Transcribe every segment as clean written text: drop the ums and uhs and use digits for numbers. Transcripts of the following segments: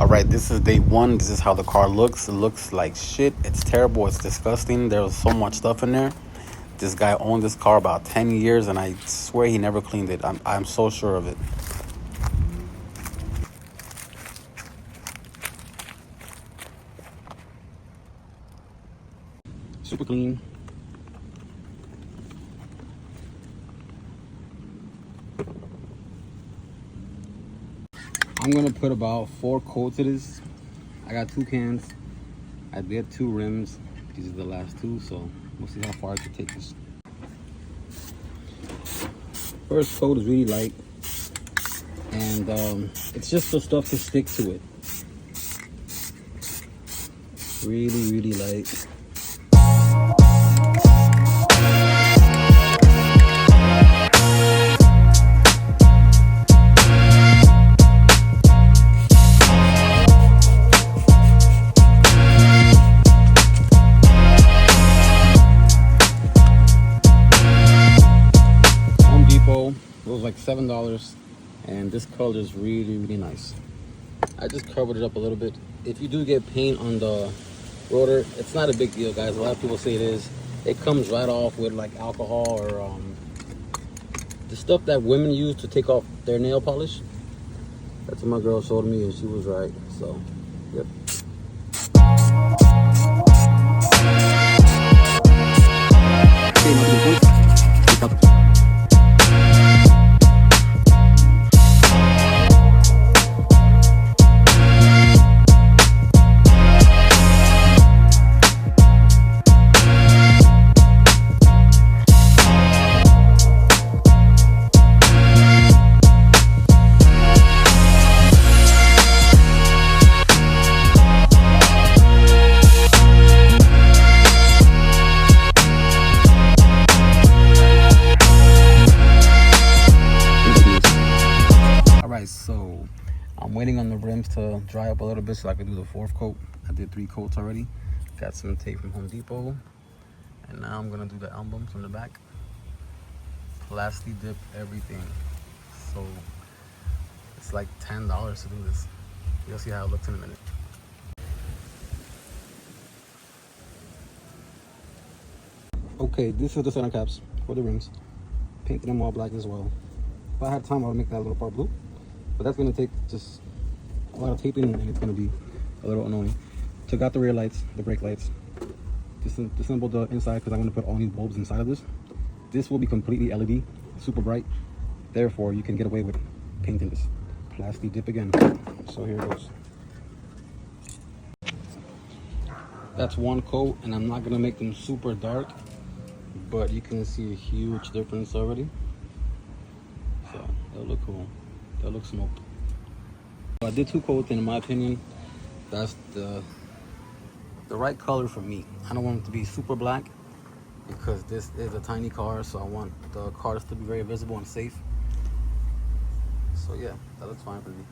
All right, this is day one. This is how the car looks. It looks like shit. It's terrible. It's disgusting. There's so much stuff in there. This guy owned this car about 10 years, and I swear he never cleaned it. I'm so sure of it. Super clean. I'm gonna put about 4 coats of this. I got 2 cans. I did 2 rims. These are the last 2, so we'll see how far I can take this. First coat is really light, and it's just so stuff to stick to it. Really light. It was like $7, and this color is really nice. I just covered it up a little bit. If you do get paint on the rotor, it's not a big deal, guys. A lot of people say it is. It comes right off with like alcohol or the stuff that women use to take off their nail polish. That's what my girl showed me, and she was right. So, yep. So I'm waiting on the rims to dry up a little bit so I can do the 4th coat. I did 3 coats already. Got some tape from Home Depot, and now I'm gonna do the emblems on the back. Plasti dip everything. So it's like $10 to do this. You'll see how it looks in a minute. Okay, this is the center caps for the rims. Painted them all black as well. If I had time, I would make that little part blue. But that's going to take just a lot of taping, and it's going to be a little annoying. Took out the rear lights, the brake lights. Disassembled the inside because I'm going to put all these bulbs inside of this. This will be completely LED, super bright. Therefore, you can get away with painting this. Plasti dip again. So here it goes. That's 1 coat, and I'm not going to make them super dark, but you can see a huge difference already. So that'll look cool. That looks smoked. I did 2 coats, and in my opinion, that's the right color for me. I don't want it to be super black because this is a tiny car, so I want the cars to be very visible and safe. So yeah, that looks fine for me.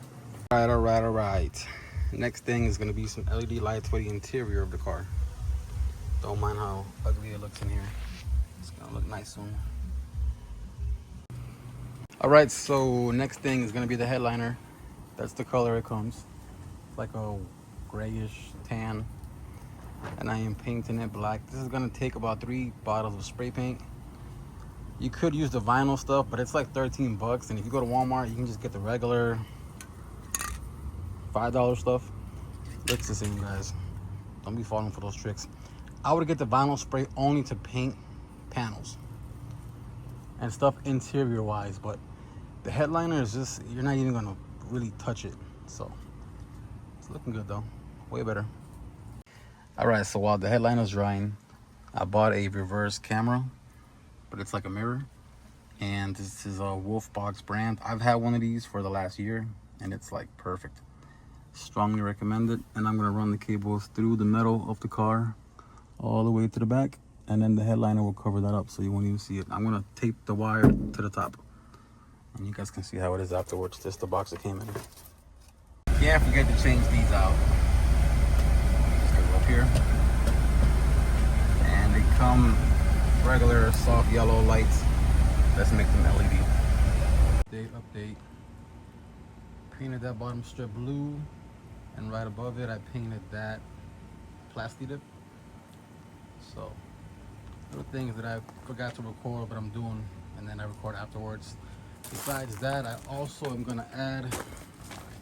All right. Next thing is gonna be some LED lights for the interior of the car. Don't mind how ugly it looks in here. It's gonna look nice soon. All right, so next thing is gonna be the headliner. That's the color it comes. It's like a grayish tan, and I am painting it black. This is gonna take about 3 bottles of spray paint. You could use the vinyl stuff, but it's like 13 bucks. And if you go to Walmart, you can just get the regular $5 stuff. Looks the same, guys. Don't be falling for those tricks. I would get the vinyl spray only to paint panels and stuff interior wise, but the headliner is just, you're not even gonna really touch it. So it's looking good though, way better. All right, so while the headliner is drying, I bought a reverse camera, but it's like a mirror, and this is a Wolfbox brand. I've had one of these for the last year, and it's like perfect. Strongly recommend it. And I'm gonna run the cables through the metal of the car all the way to the back, and then the headliner will cover that up so you won't even see it. I'm gonna tape the wire to the top, and you guys can see how it is afterwards. This is the box it came in. Can't forget to change these out. Just go up here, and they come regular soft yellow lights. Let's make them LED. Update. Painted that bottom strip blue. And right above it, I painted that plastic dip. So, little things that I forgot to record, but I'm doing, and then I record afterwards. Besides that, I also am gonna add,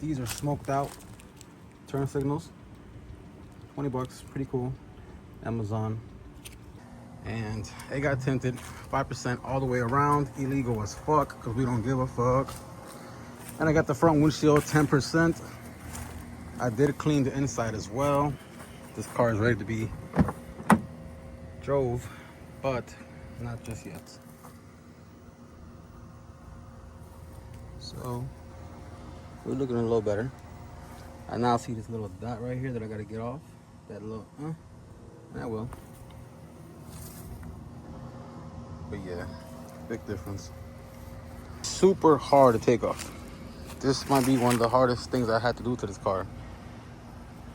these are smoked out turn signals. 20 bucks, pretty cool. Amazon. And it got tinted 5% all the way around. Illegal as fuck, because we don't give a fuck. And I got the front windshield 10%. I did clean the inside as well. This car is ready to be drove, but not just yet. So we're looking a little better. I now see this little dot right here that I gotta get off. That little, I will. But yeah, big difference. Super hard to take off. This might be one of the hardest things I had to do to this car.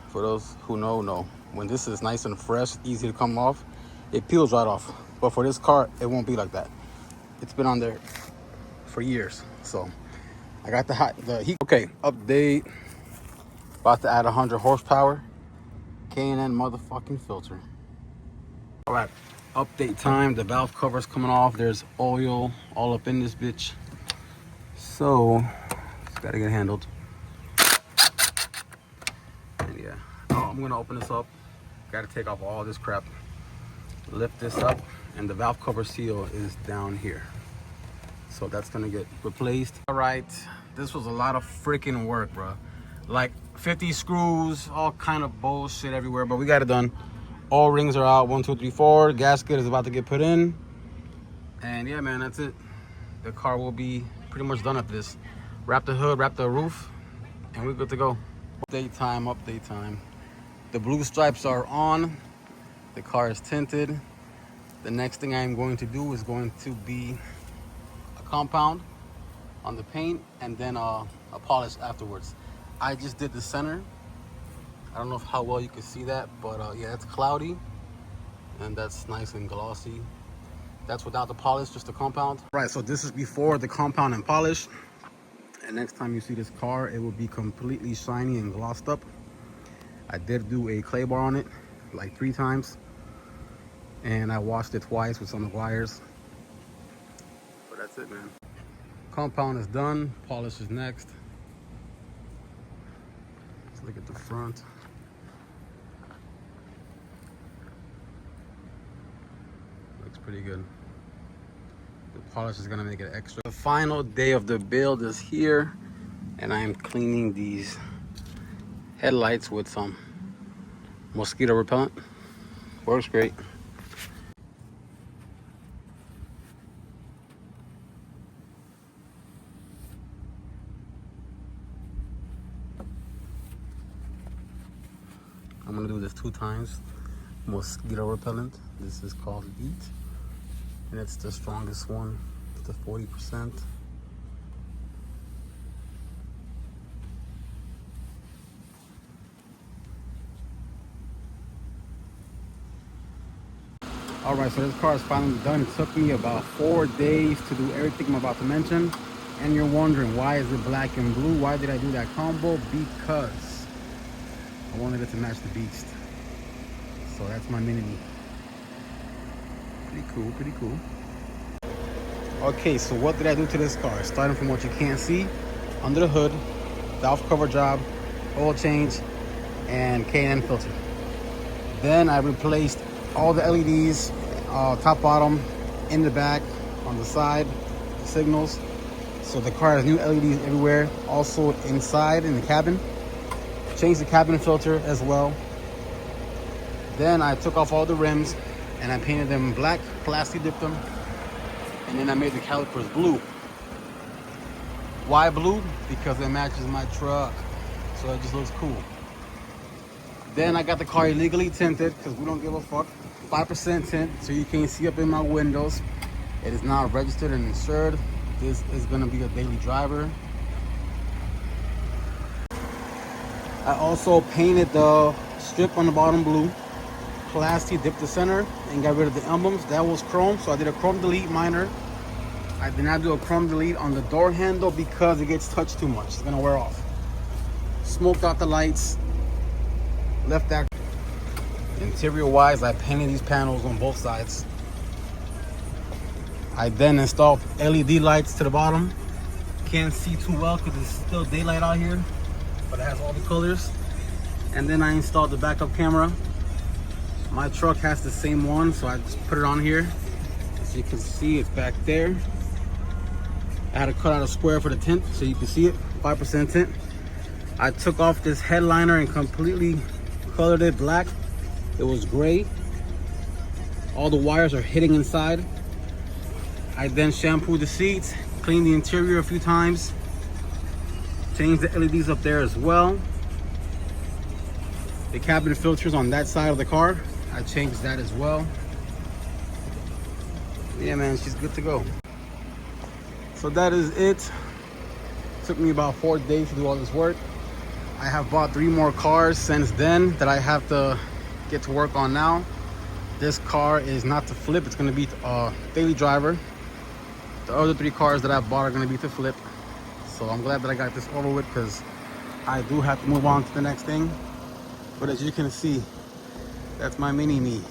For those who know. When this is nice and fresh, easy to come off, it peels right off. But for this car, it won't be like that. It's been on there for years. So I got the heat. Okay, update. About to add 100 horsepower. K&N motherfucking filter. All right, update time. The valve cover's coming off. There's oil all up in this bitch. So it's gotta get handled. And yeah, I'm gonna open this up. Gotta take off all this crap. Lift this up, and the valve cover seal is down here. So that's gonna get replaced. All right, this was a lot of freaking work, bro. Like 50 screws, all kind of bullshit everywhere, but we got it done. All rings are out, 1, 2, 3, 4. Gasket is about to get put in. And yeah, man, that's it. The car will be pretty much done after this. Wrap the hood, wrap the roof, and we're good to go. Update time, update time. The blue stripes are on. The car is tinted. The next thing I'm going to do is going to be a compound on the paint, and then a polish afterwards. I just did the center. I don't know how well you can see that, but yeah, it's cloudy, and that's nice and glossy. That's without the polish, just the compound. Right, so this is before the compound and polish. And next time you see this car, it will be completely shiny and glossed up. I did do a clay bar on it, like 3 times. And I washed it twice with some wires. But that's it, man. Compound is done, polish is next. Let's look at the front. Looks pretty good. The polish is gonna make it extra. The final day of the build is here, and I am cleaning these headlights with some mosquito repellent. Works great. I'm gonna do this 2 times. Mosquito repellent. This is called Heat, and it's the strongest one. It's the 40%. All right, so this car is finally done. It took me about 4 days to do everything I'm about to mention. And you're wondering, why is it black and blue? Why did I do that combo? Because I wanted it to match the beast. So that's my mini. Pretty cool, pretty cool. Okay, so what did I do to this car? Starting from what you can't see, under the hood, valve cover job, oil change, and K&N filter. Then I replaced all the LEDs, top, bottom, in the back, on the side, the signals. So the car has new LEDs everywhere, also inside in the cabin. Changed the cabin filter as well. Then I took off all the rims and I painted them black, plastic dipped them, and then I made the calipers blue. Why blue? Because it matches my truck, so it just looks cool. Then I got the car illegally tinted because we don't give a fuck. 5% tint, so you can't see up in my windows. It is now registered and insured. This is gonna be a daily driver. I also painted the strip on the bottom blue, plastic, dipped the center, and got rid of the emblems. That was chrome, so I did a chrome delete minor. I did not do a chrome delete on the door handle because it gets touched too much. It's gonna wear off. Smoked out the lights, left that. Interior wise, I painted these panels on both sides. I then installed LED lights to the bottom. Can't see too well because it's still daylight out here, but it has all the colors. And then I installed the backup camera. My truck has the same one, so I just put it on here. As you can see, it's back there. I had to cut out a square for the tint so you can see it, 5% tint. I took off this headliner and completely colored it black. It was gray. All the wires are hitting inside. I then shampooed the seats, cleaned the interior a few times, changed the LEDs up there as well. The cabin filters on that side of the car, I changed that as well. Yeah, man, she's good to go. So that is it. Took me about 4 days to do all this work. I have bought 3 more cars since then that I have to get to work on now. This car is not to flip, it's gonna be a daily driver. The other 3 cars that I bought are gonna be to flip. So I'm glad that I got this over with because I do have to move on to the next thing. But as you can see, that's my mini-me.